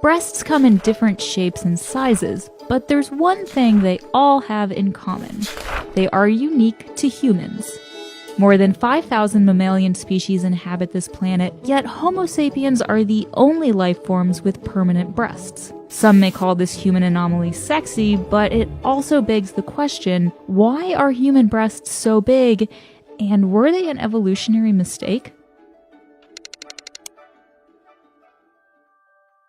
Breasts come in different shapes and sizes, but there's one thing they all have in common. They are unique to humans. More than 5,000 mammalian species inhabit this planet, yet Homo sapiens are the only life forms with permanent breasts. Some may call this human anomaly sexy, but it also begs the question, why are human breasts so big, and were they an evolutionary mistake?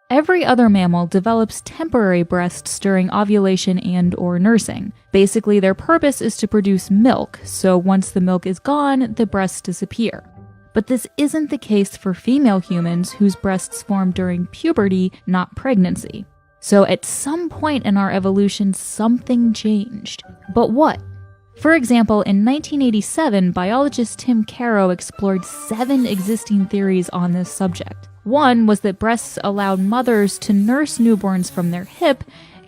Every other mammal develops temporary breasts during ovulation and or nursing. Basically, their purpose is to produce milk, so once the milk is gone, the breasts disappear. But this isn't the case for female humans whose breasts form during puberty, not pregnancy. So at some point in our evolution, something changed. But what? For example, in 1987, biologist Tim Caro explored 7 existing theories on this subject. One was that breasts allowed mothers to nurse newborns from their hip,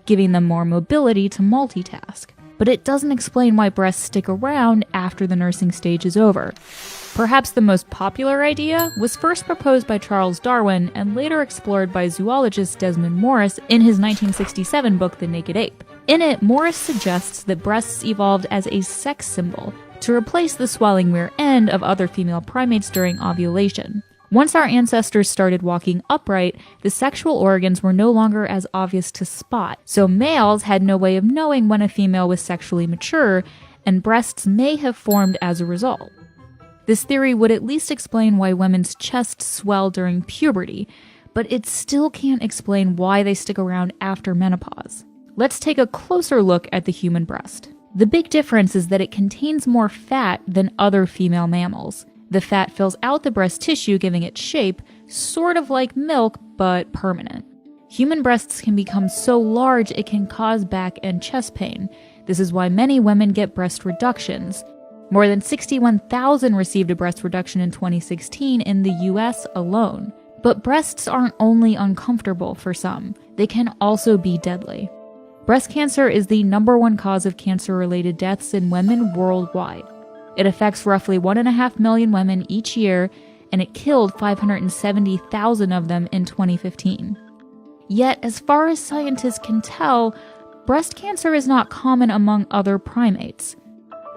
giving them more mobility to multitask. But it doesn't explain why breasts stick around after the nursing stage is over. Perhaps the most popular idea was first proposed by Charles Darwin and later explored by zoologist Desmond Morris in his 1967 book The Naked Ape. In it, Morris suggests that breasts evolved as a sex symbol to replace the swelling rear end of other female primates during ovulation. Once our ancestors started walking upright, the sexual organs were no longer as obvious to spot, so males had no way of knowing when a female was sexually mature, and breasts may have formed as a result. This theory would at least explain why women's chests swell during puberty, but it still can't explain why they stick around after menopause. Let's take a closer look at the human breast. The big difference is that it contains more fat than other female mammals. The fat fills out the breast tissue, giving it shape, sort of like milk, but permanent. Human breasts can become so large it can cause back and chest pain. This is why many women get breast reductions. More than 61,000 received a breast reduction in 2016 in the US alone. But breasts aren't only uncomfortable for some, they can also be deadly. Breast cancer is the #1 cause of cancer-related deaths in women worldwide. It affects roughly 1.5 million women each year, and it killed 570,000 of them in 2015. Yet, as far as scientists can tell, breast cancer is not common among other primates.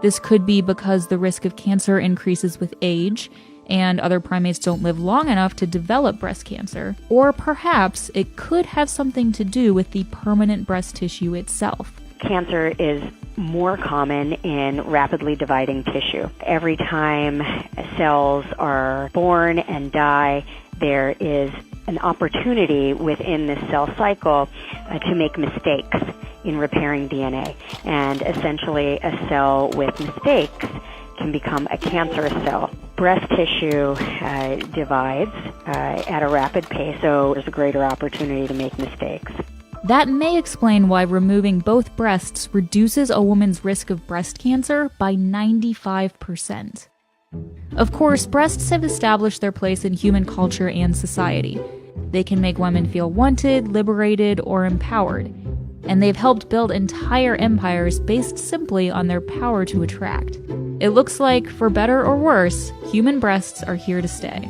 This could be because the risk of cancer increases with age, and other primates don't live long enough to develop breast cancer. Or perhaps it could have something to do with the permanent breast tissue itself. Cancer is more common in rapidly dividing tissue. Every time cells are born and die, there is an opportunity within this cell cycle to make mistakes in repairing DNA. And essentially, a cell with mistakes can become a cancerous cell. Breast tissue divides at a rapid pace, so there's a greater opportunity to make mistakes. That may explain why removing both breasts reduces a woman's risk of breast cancer by 95%. Of course, breasts have established their place in human culture and society. They can make women feel wanted, liberated, or empowered. And they've helped build entire empires based simply on their power to attract. It looks like, for better or worse, human breasts are here to stay.